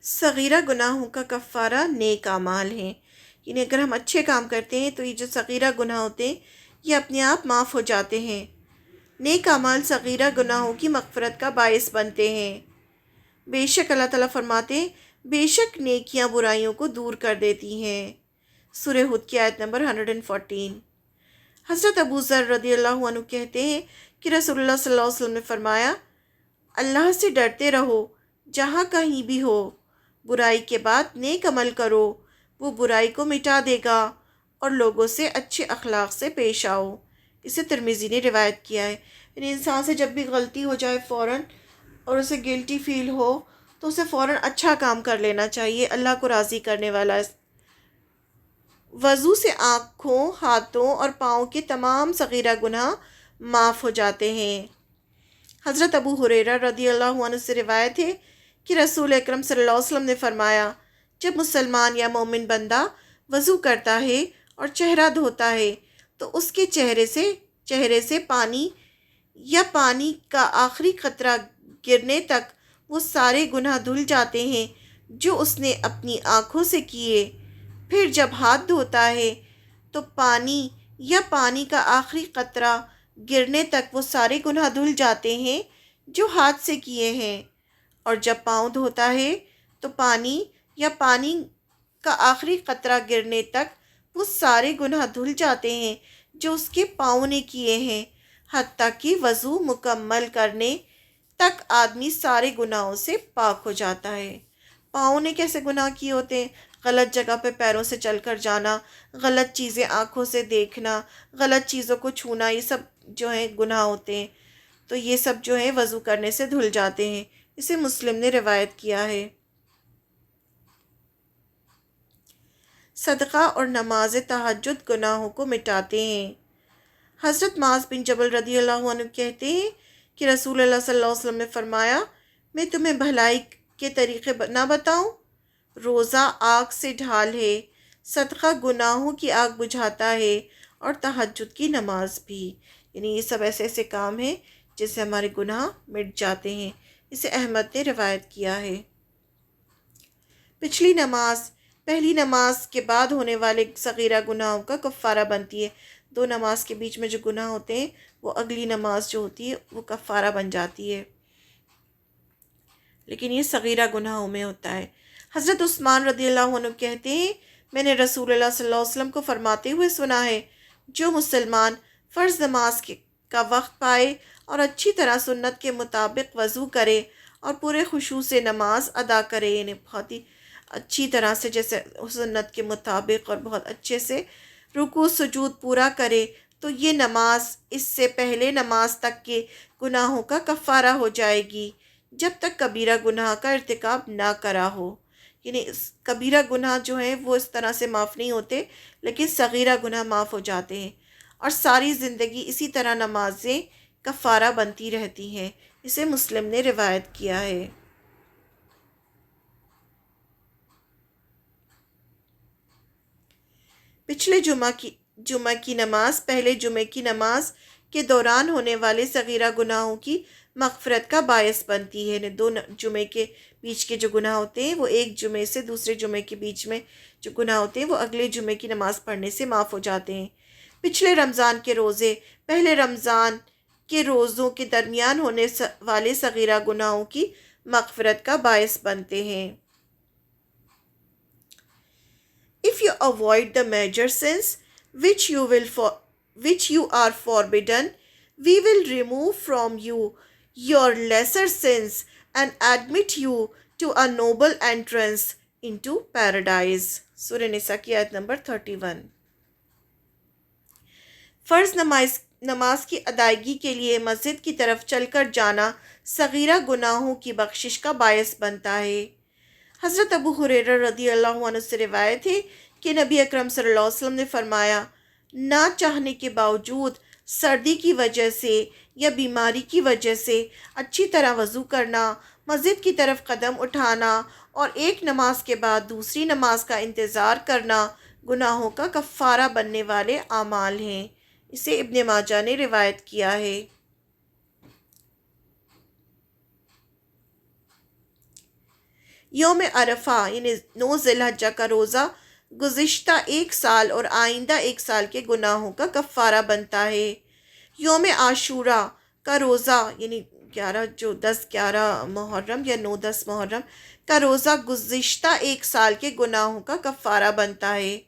صغیرہ گناہوں کا کفارہ نیک اعمال ہیں، یعنی اگر ہم اچھے کام کرتے ہیں تو یہ جو صغیرہ گناہ ہوتے ہیں یہ اپنے آپ معاف ہو جاتے ہیں۔ نیک اعمال صغیرہ گناہوں کی مغفرت کا باعث بنتے ہیں۔ بے شک اللہ تعالیٰ فرماتے ہیں بے شک نیکیاں برائیوں کو دور کر دیتی ہیں۔ سورہ ہود کی آیت نمبر 114۔ حضرت ابو ذر رضی اللہ عنہ کہتے ہیں کہ رسول اللہ صلی اللہ علیہ وسلم نے فرمایا، اللہ سے ڈرتے رہو جہاں کہیں بھی ہو، برائی کے بعد نیک عمل کرو، وہ برائی کو مٹا دے گا، اور لوگوں سے اچھے اخلاق سے پیش آؤ۔ اسے ترمذی نے روایت کیا ہے۔ یعنی انسان سے جب بھی غلطی ہو جائے فوراً اور اسے گلٹی فیل ہو تو اسے فوراً اچھا کام کر لینا چاہیے، اللہ کو راضی کرنے والا۔ وضو سے آنکھوں، ہاتھوں اور پاؤں کے تمام صغیرہ گناہ معاف ہو جاتے ہیں۔ حضرت ابو ہریرہ رضی اللہ عنہ سے روایت ہے کہ رسول اکرم صلی اللہ علیہ وسلم نے فرمایا، جب مسلمان یا مومن بندہ وضو کرتا ہے اور چہرہ دھوتا ہے تو اس کے چہرے سے پانی یا پانی کا آخری قطرہ گرنے تک وہ سارے گناہ دھل جاتے ہیں جو اس نے اپنی آنکھوں سے کیے۔ پھر جب ہاتھ دھوتا ہے تو پانی کا آخری قطرہ گرنے تک وہ سارے گناہ دھل جاتے ہیں جو ہاتھ سے کیے ہیں، اور جب پاؤں دھوتا ہے تو پانی کا آخری قطرہ گرنے تک وہ سارے گناہ دھل جاتے ہیں جو اس کے پاؤں نے کیے ہیں، حتیٰ کہ وضو مکمل کرنے تک آدمی سارے گناہوں سے پاک ہو جاتا ہے۔ پاؤں نے کیسے گناہ کیے ہوتے ہیں؟ غلط جگہ پہ پیروں سے چل کر جانا، غلط چیزیں آنکھوں سے دیکھنا، غلط چیزوں کو چھونا، یہ سب جو ہیں گناہ ہوتے ہیں۔ تو یہ سب جو ہے وضو کرنے سے دھل جاتے ہیں۔ اسے مسلم نے روایت کیا ہے۔ صدقہ اور نماز تہجد گناہوں کو مٹاتے ہیں۔ حضرت معاذ بن جبل رضی اللہ عنہ کہتے ہیں کہ رسول اللہ صلی اللہ علیہ وسلم نے فرمایا، میں تمہیں بھلائی کے طریقے نہ بتاؤں؟ روزہ آگ سے ڈھال ہے، صدقہ گناہوں کی آگ بجھاتا ہے، اور تہجد کی نماز بھی۔ یعنی یہ سب ایسے ایسے کام ہیں جس سے ہمارے گناہ مٹ جاتے ہیں۔ اسے احمد نے روایت کیا ہے۔ پچھلی نماز پہلی نماز کے بعد ہونے والے صغیرہ گناہوں کا کفارہ بنتی ہے۔ دو نماز کے بیچ میں جو گناہ ہوتے ہیں وہ اگلی نماز جو ہوتی ہے وہ کفارہ بن جاتی ہے، لیکن یہ صغیرہ گناہوں میں ہوتا ہے۔ حضرت عثمان رضی اللہ عنہ کہتے ہیں، میں نے رسول اللہ صلی اللہ علیہ وسلم کو فرماتے ہوئے سنا ہے، جو مسلمان فرض نماز کا وقت پائے اور اچھی طرح سنت کے مطابق وضو کرے اور پورے خشوع سے نماز ادا کرے، یعنی بہت ہی اچھی طرح سے جیسے سنت کے مطابق اور بہت اچھے سے رکوع سجود پورا کرے، تو یہ نماز اس سے پہلے نماز تک کے گناہوں کا کفارہ ہو جائے گی جب تک کبیرہ گناہ کا ارتکاب نہ کرا ہو۔ یعنی کبیرہ گناہ جو ہیں وہ اس طرح سے معاف نہیں ہوتے، لیکن صغیرہ گناہ معاف ہو جاتے ہیں، اور ساری زندگی اسی طرح نمازیں کفارہ بنتی رہتی ہیں۔ اسے مسلم نے روایت کیا ہے۔ پچھلے جمعہ کی نماز پہلے جمعے کی نماز کے دوران ہونے والے صغیرہ گناہوں کی مغفرت کا باعث بنتی ہے۔ دو جمعے کے بیچ کے جو گناہ ہوتے ہیں وہ ایک جمعے سے دوسرے جمعے کے بیچ میں جو گناہ ہوتے ہیں وہ اگلے جمعے کی نماز پڑھنے سے معاف ہو جاتے ہیں۔ پچھلے رمضان کے روزے پہلے رمضان کے روزوں کے درمیان ہونے والے صغیرہ گناہوں کی مغفرت کا باعث بنتے ہیں۔ If you avoid the major sins which you are forbidden, we will remove from you your lesser sins and admit you to a noble entrance into paradise. سورہ نساء کی آیت نمبر 31۔ فرض نماز کی ادائیگی کے لیے مسجد کی طرف چل کر جانا صغیرہ گناہوں کی بخشش کا باعث بنتا ہے۔ حضرت ابو ہریرہ رضی اللہ عنہ سے روایت ہے کہ نبی اکرم صلی اللہ علیہ وسلم نے فرمایا، نہ چاہنے کے باوجود سردی کی وجہ سے یا بیماری کی وجہ سے اچھی طرح وضو کرنا، مسجد کی طرف قدم اٹھانا اور ایک نماز کے بعد دوسری نماز کا انتظار کرنا گناہوں کا کفارہ بننے والے اعمال ہیں۔ اسے ابن ماجہ نے روایت کیا ہے۔ یوم عرفہ یعنی 9 ذی الحجہ کا روزہ گزشتہ 1 سال اور آئندہ 1 سال کے گناہوں کا کفارہ بنتا ہے۔ یوم عاشوراء کا روزہ یعنی 11 محرم یا 9-10 محرم کا روزہ گزشتہ 1 سال کے گناہوں کا کفارہ بنتا ہے۔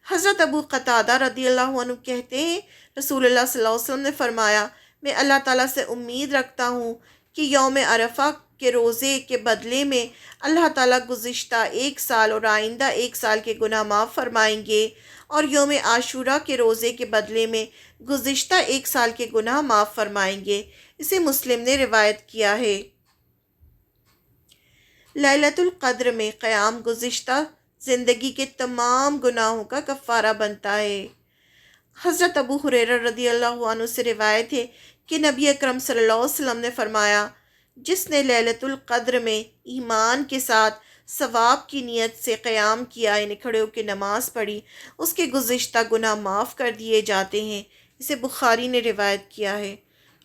حضرت ابو قتادہ رضی اللہ عنہ کہتے ہیں رسول اللہ صلی اللہ علیہ وسلم نے فرمایا، میں اللہ تعالیٰ سے امید رکھتا ہوں کہ یوم عرفہ کے روزے کے بدلے میں اللہ تعالیٰ گزشتہ 1 سال اور آئندہ 1 سال کے گناہ معاف فرمائیں گے، اور یوم عاشوراء کے روزے کے بدلے میں گزشتہ 1 سال کے گناہ معاف فرمائیں گے۔ اسے مسلم نے روایت کیا ہے۔ لیلۃ القدر میں قیام گزشتہ زندگی کے تمام گناہوں کا کفارہ بنتا ہے۔ حضرت ابو ہریرہ رضی اللہ عنہ سے روایت ہے کہ نبی اکرم صلی اللہ علیہ وسلم نے فرمایا، جس نے لیلۃ القدر میں ایمان کے ساتھ ثواب کی نیت سے قیام کیا یعنی کھڑے ہو کے نماز پڑھی، اس کے گزشتہ گناہ معاف کر دیے جاتے ہیں۔ اسے بخاری نے روایت کیا ہے۔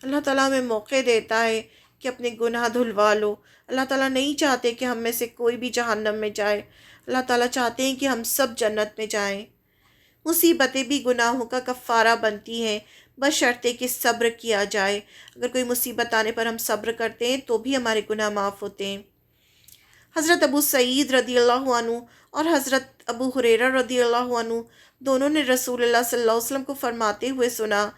اللہ تعالیٰ ہمیں موقع دیتا ہے کہ اپنے گناہ دھلوا لو۔ اللہ تعالیٰ نہیں چاہتے کہ ہم میں سے کوئی بھی جہنم میں جائے، اللہ تعالیٰ چاہتے ہیں کہ ہم سب جنت میں جائیں۔ مصیبتیں بھی گناہوں کا کفارہ بنتی ہیں بشرطے کہ صبر کیا جائے۔ اگر کوئی مصیبت آنے پر ہم صبر کرتے ہیں تو بھی ہمارے گناہ معاف ہوتے ہیں۔ حضرت ابو سعید رضی اللہ عنہ اور حضرت ابو ہریرہ رضی اللہ عنہ دونوں نے رسول اللہ صلی اللہ علیہ وسلم کو فرماتے ہوئے سنا،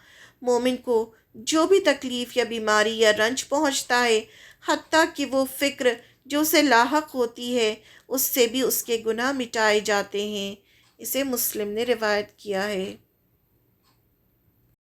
مومن کو جو بھی تکلیف یا بیماری یا رنج پہنچتا ہے، حتیٰ کہ وہ فکر جو اسے لاحق ہوتی ہے، اس سے بھی اس کے گناہ مٹائے جاتے ہیں۔ اسے مسلم نے روایت کیا ہے۔